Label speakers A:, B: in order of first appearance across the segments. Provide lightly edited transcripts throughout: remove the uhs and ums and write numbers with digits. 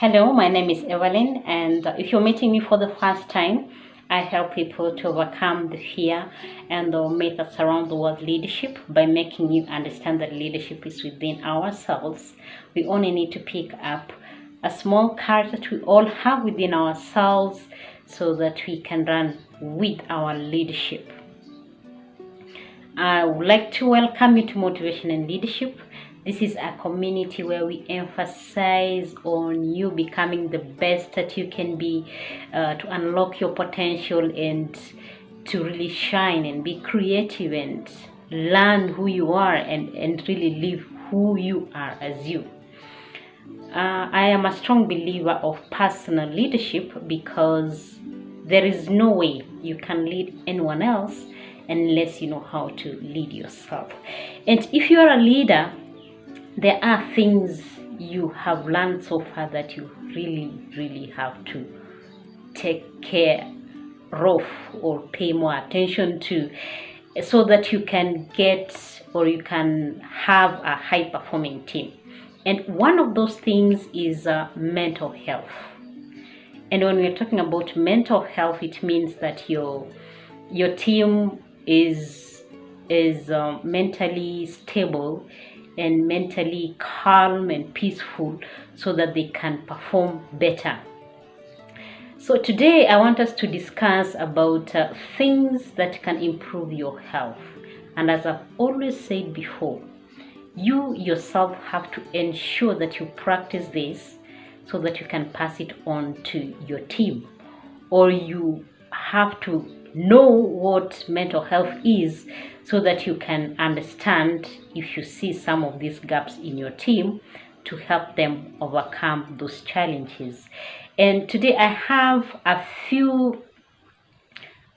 A: Hello, my name is Evelyn, and if you're meeting me for the first time, I help people to overcome the fear and the myths around the word leadership by making you understand that leadership is within ourselves. We only need to pick up a small card that we all have within ourselves so that we can run with our leadership. I would like to welcome you to Motivation and Leadership. This is a community where we emphasize on you becoming the best that you can be, to unlock your potential and to really shine and be creative and learn who you are and really live who you are as you. I am a strong believer of personal leadership because there is no way you can lead anyone else unless you know how to lead yourself. And if you are a leader, there are things you have learned so far that you really have to take care of or pay more attention to so that you can get or you can have a high performing team. And one of those things is mental health. And when we're talking about mental health, it means that your team is mentally stable and mentally calm and peaceful so that they can perform better. So today I want us to discuss about things that can improve your health. And as I've always said before, you yourself have to ensure that you practice this so that you can pass it on to your team, or you have to know what mental health is so that you can understand if you see some of these gaps in your team to help them overcome those challenges. And today I have a few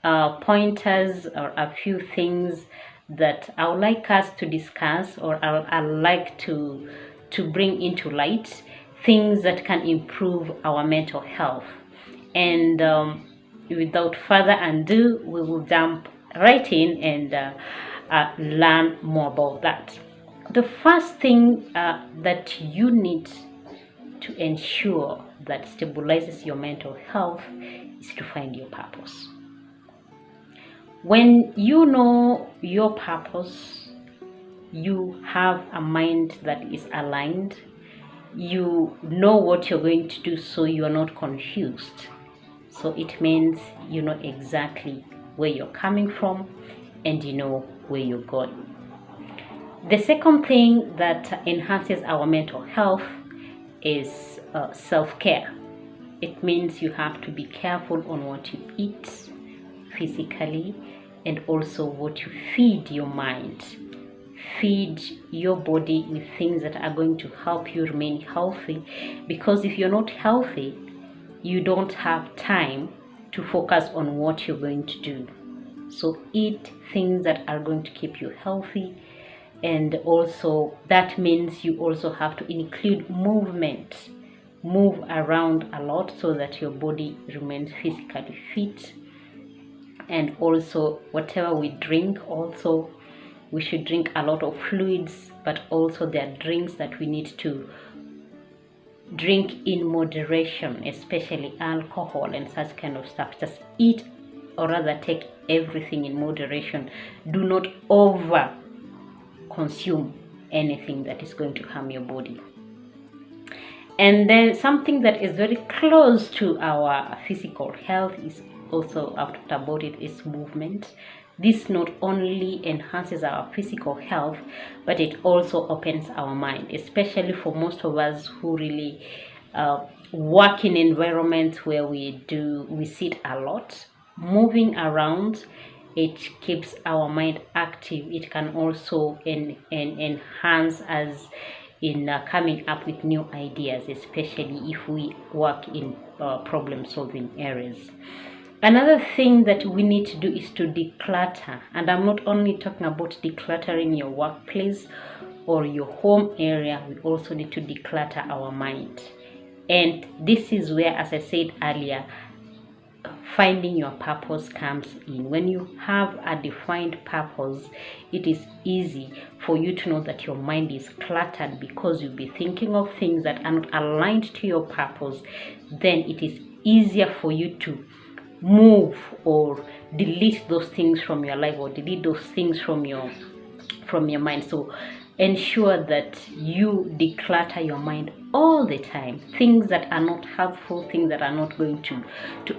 A: pointers or a few things that I would like us to discuss, or I'd like to bring into light, things that can improve our mental health. And without further ado, we will jump right in and learn more about that. The first thing that you need to ensure that stabilizes your mental health is to find your purpose. When you know your purpose, you have a mind that is aligned. You know what you're going to do, so you're not confused. So it means you know exactly where you're coming from and you know where you're going. The second thing that enhances our mental health is self-care. It means you have to be careful on what you eat physically and also what you feed your mind. Feed your body with things that are going to help you remain healthy, because if you're not healthy, you don't have time to focus on what you're going to do. So eat things that are going to keep you healthy, and also that means you also have to include movement. Move around a lot so that your body remains physically fit. And also whatever we drink, also we should drink a lot of fluids, but also there are drinks that we need to drink in moderation, especially alcohol and such kind of stuff. Just eat, or rather take everything in moderation. Do not over consume anything that is going to harm your body. And then something that is very close to our physical health is also, I've talked about it, is movement. This not only enhances our physical health, but it also opens our mind, especially for most of us who really work in environments where we sit a lot. Moving around, it keeps our mind active. It can also enhance us in coming up with new ideas, especially if we work in problem solving areas. Another thing that we need to do is to declutter. And I'm not only talking about decluttering your workplace or your home area, we also need to declutter our mind. And this is where, as I said earlier, finding your purpose comes in. When you have a defined purpose, it is easy for you to know that your mind is cluttered because you'll be thinking of things that are not aligned to your purpose. Then it is easier for you to move or delete those things from your life, or delete those things from your mind. So ensure that you declutter your mind all the time. Things that are not helpful, things that are not going to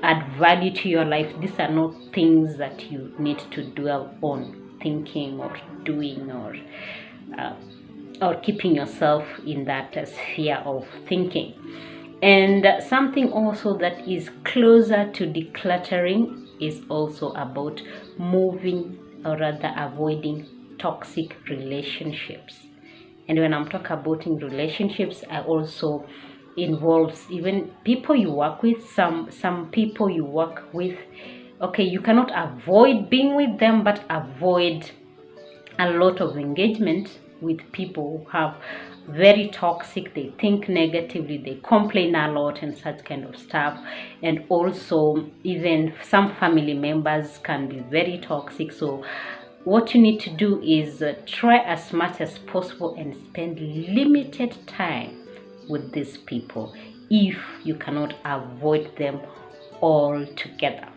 A: add value to your life, these are not things that you need to dwell on thinking or doing, or keeping yourself in that sphere of thinking. And something also that is closer to decluttering is also about moving, or rather avoiding, toxic relationships. And when I'm talking about in relationships, I also involves even people you work with. Some people you work with, okay, you cannot avoid being with them, but avoid a lot of engagement with people who have very toxic, they think negatively, they complain a lot and such kind of stuff. And also even some family members can be very toxic. So what you need to do is try as much as possible and spend limited time with these people if you cannot avoid them altogether.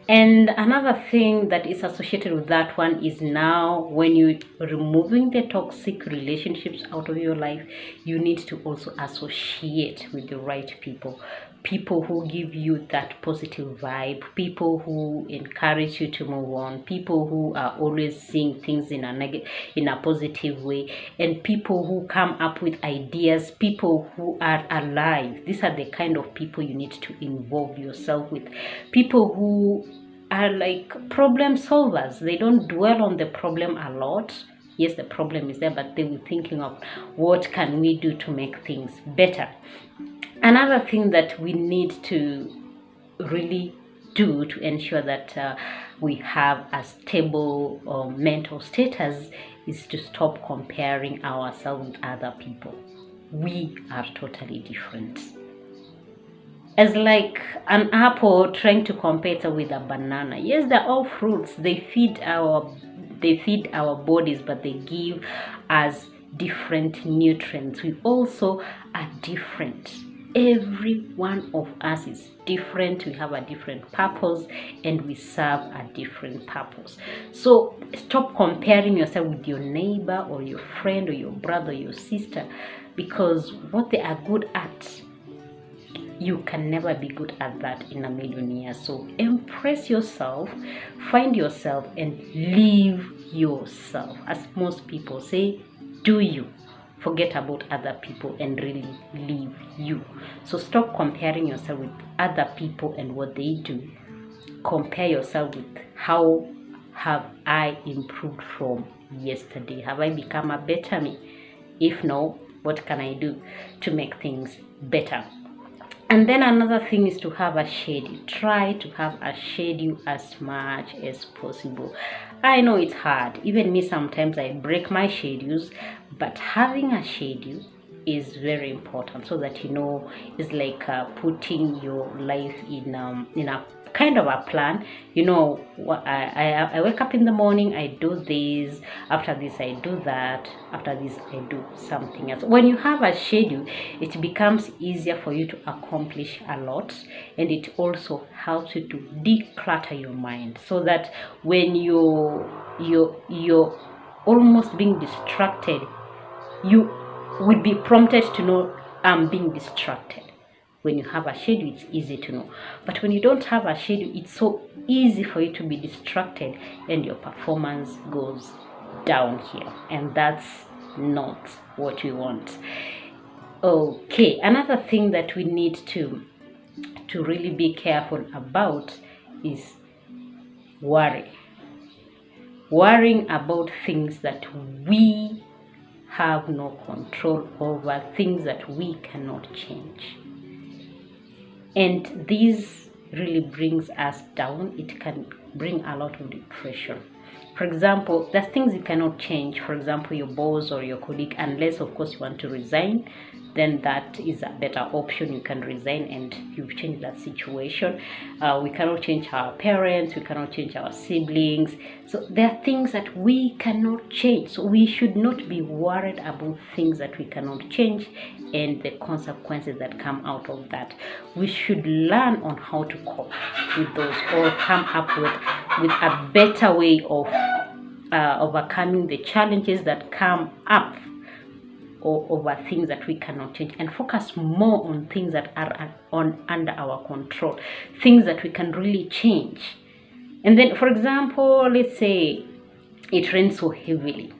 A: And another thing that is associated with that one is, now when you're removing the toxic relationships out of your life, you need to also associate with the right people. People who give you that positive vibe, people who encourage you to move on, people who are always seeing things in a positive way, and people who come up with ideas, people who are alive. These are the kind of people you need to involve yourself with. People who are like problem solvers. They don't dwell on the problem a lot. Yes, the problem is there, but they will thinking of what can we do to make things better. Another thing that we need to really do to ensure that we have a stable mental status is to stop comparing ourselves with other people. We are totally different. As like an apple trying to compare with a banana. Yes, they're all fruits. They feed our bodies, but they give us different nutrients. We also are different. Every one of us is different. We have a different purpose and we serve a different purpose. So stop comparing yourself with your neighbor or your friend or your brother or your sister, because what they are good at, you can never be good at that in a million years. So embrace yourself, find yourself, and live yourself. As most people say, do you. Forget about other people and really live you. So stop comparing yourself with other people and what they do. Compare yourself with, how have I improved from yesterday? Have I become a better me? If no, what can I do to make things better? And then another thing is to have a schedule. Try to have a schedule as much as possible. I know it's hard. Even me, sometimes I break my schedules, but having a schedule is very important, so that it's like putting your life in a kind of a plan. I wake up in the morning, I do this, after this I do that, after this I do something else. When you have a schedule, it becomes easier for you to accomplish a lot, and it also helps you to declutter your mind, so that when you're almost being distracted, you will be prompted to know, I'm being distracted. When you have a schedule, it's easy to know. But when you don't have a schedule, it's so easy for you to be distracted, and your performance goes downhill, and that's not what we want. Okay, another thing that we need to really be careful about is worrying about things that we have no control over, things that we cannot change. And this really brings us down. It can bring a lot of depression. For example, there's things you cannot change. For example, your boss or your colleague, unless of course you want to resign. then that is a better option. You can resign and you've changed that situation. We cannot change our parents, we cannot change our siblings, so there are things that we cannot change. So we should not be worried about things that we cannot change and the consequences that come out of that. We should learn on how to cope with those, or come up with a better way of overcoming the challenges that come up, or over things that we cannot change, and focus more on things that are under our control, things that we can really change. And then, for example, let's say it rains so heavily.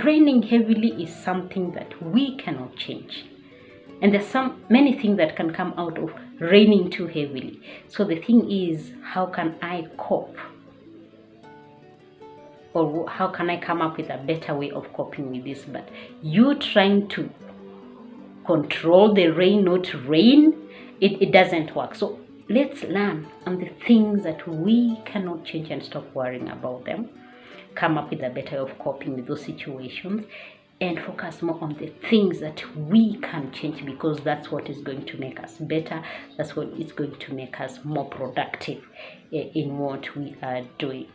A: Raining heavily is something that we cannot change, and there's many things that can come out of raining too heavily. So the thing is, how can I cope, or how can I come up with a better way of coping with this? But you trying to control the rain not to rain, it doesn't work. So let's learn on the things that we cannot change and stop worrying about them. Come up with a better way of coping with those situations, and focus more on the things that we can change, because that's what is going to make us better. That's what is going to make us more productive in what we are doing.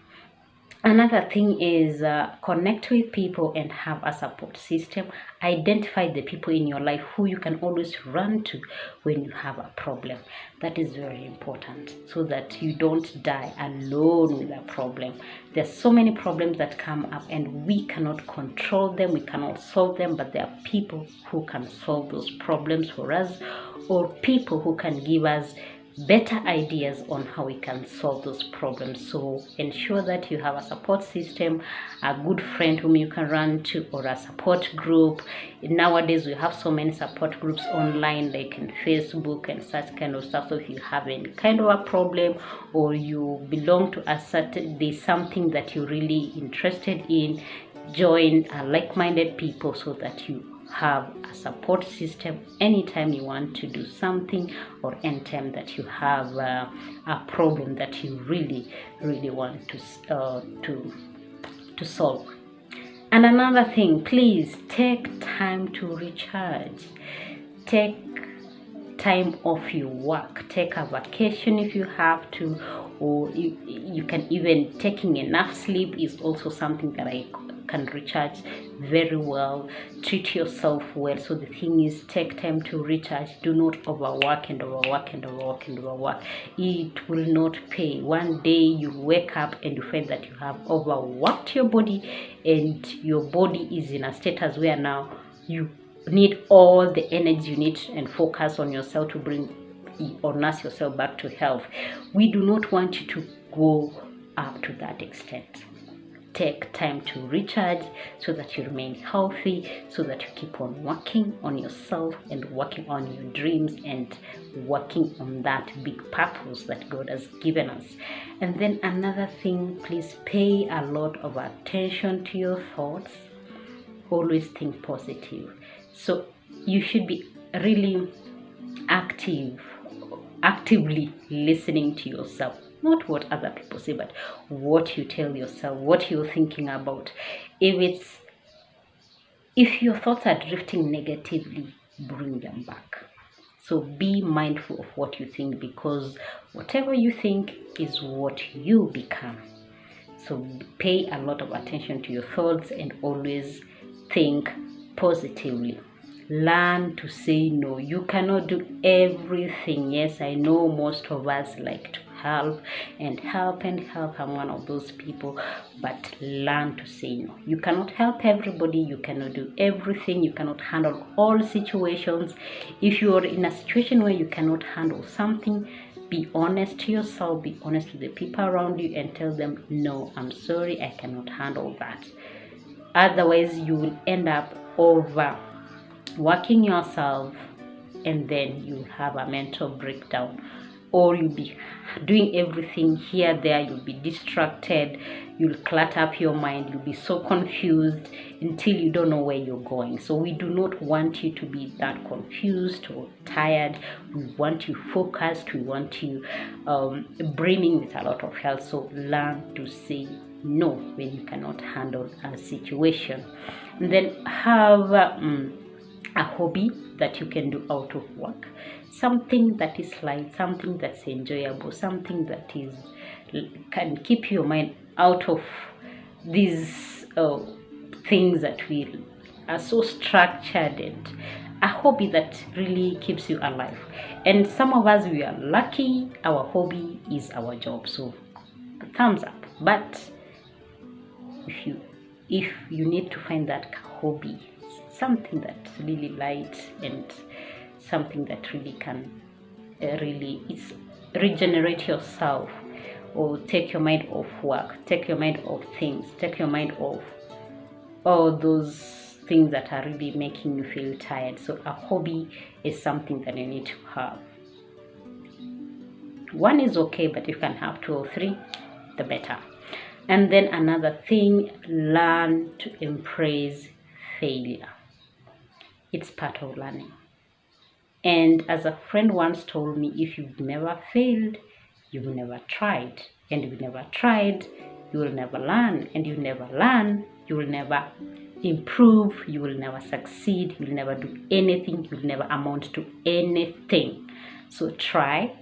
A: Another thing is connect with people and have a support system. Identify the people in your life who you can always run to when you have a problem. That is very important, so that you don't die alone with a problem. There's so many problems that come up and we cannot control them, we cannot solve them, but there are people who can solve those problems for us, or people who can give us better ideas on how we can solve those problems. So ensure that you have a support system, a good friend whom you can run to, or a support group. Nowadays we have so many support groups online, like in Facebook and such kind of stuff. So if you have any kind of a problem, or you belong to a certain, there's something that you're really interested in, join like-minded people, so that you have a support system anytime you want to do something, or anytime that you have a problem that you really want to solve. And another thing, please take time to recharge. Take time off your work. Take a vacation if you have to, or you can even, taking enough sleep is also something that I can recharge very well. Treat yourself well. So the thing is, take time to recharge. Do not overwork and overwork and overwork and overwork. It will not pay. One day you wake up and you find that you have overworked your body, and your body is in a status where now you need all the energy you need and focus on yourself to bring or nurse yourself back to health. We do not want you to go up to that extent. Take time to recharge, so that you remain healthy, so that you keep on working on yourself and working on your dreams and working on that big purpose that God has given us. And then another thing, please pay a lot of attention to your thoughts. Always think positive. So you should be really actively listening to yourself. Not what other people say, but what you tell yourself, what you're thinking about. If your thoughts are drifting negatively, bring them back. So be mindful of what you think, because whatever you think is what you become. So pay a lot of attention to your thoughts and always think positively. Learn to say no. You cannot do everything. Yes, I know most of us like to help. I'm one of those people, but learn to say no. You cannot help everybody. You cannot do everything. You cannot handle all situations. If you are in a situation where you cannot handle something, be honest to yourself, be honest to the people around you, and tell them, no, I'm sorry, I cannot handle that. Otherwise, you will end up overworking yourself, and then you have a mental breakdown. Or you'll be doing everything here, there, you'll be distracted, you'll clutter up your mind, you'll be so confused until you don't know where you're going. So we do not want you to be that confused or tired. We want you focused, we want you brimming with a lot of health. So learn to say no when you cannot handle a situation. And then have a hobby that you can do out of work, something that is light, something that's enjoyable, something that is can keep your mind out of these things that we are so structured, and a hobby that really keeps you alive. And some of us, we are lucky, our hobby is our job, so thumbs up. But if you need to find that hobby, something that's really light and something that really can it's regenerate yourself, or take your mind off work, take your mind off things, take your mind off all those things that are really making you feel tired. So a hobby is something that you need to have. One is okay, but you can have 2 or 3, the better. And then another thing, learn to embrace failure. It's part of learning. And as a friend once told me, if you've never failed, you've never tried. And if you've never tried, you will never learn. And you never learn, you will never improve, you will never succeed, you'll never do anything, you'll never amount to anything. So try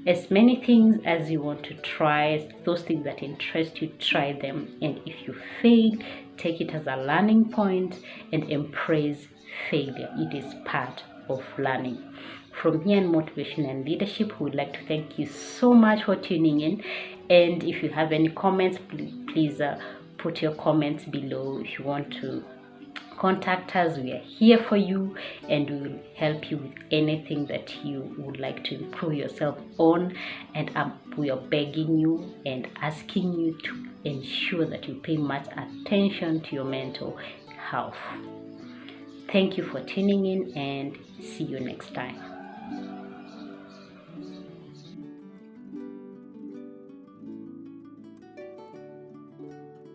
A: as many things as you want to try, those things that interest you, try them. And if you fail, take it as a learning point and embrace failure. It is part of learning. From here in Motivation and Leadership, we would like to thank you so much for tuning in. And if you have any comments, please put your comments below. If you want to contact us, we are here for you, and we will help you with anything that you would like to improve yourself on. And we are begging you and asking you to ensure that you pay much attention to your mental health. Thank you for tuning in, and see you next time.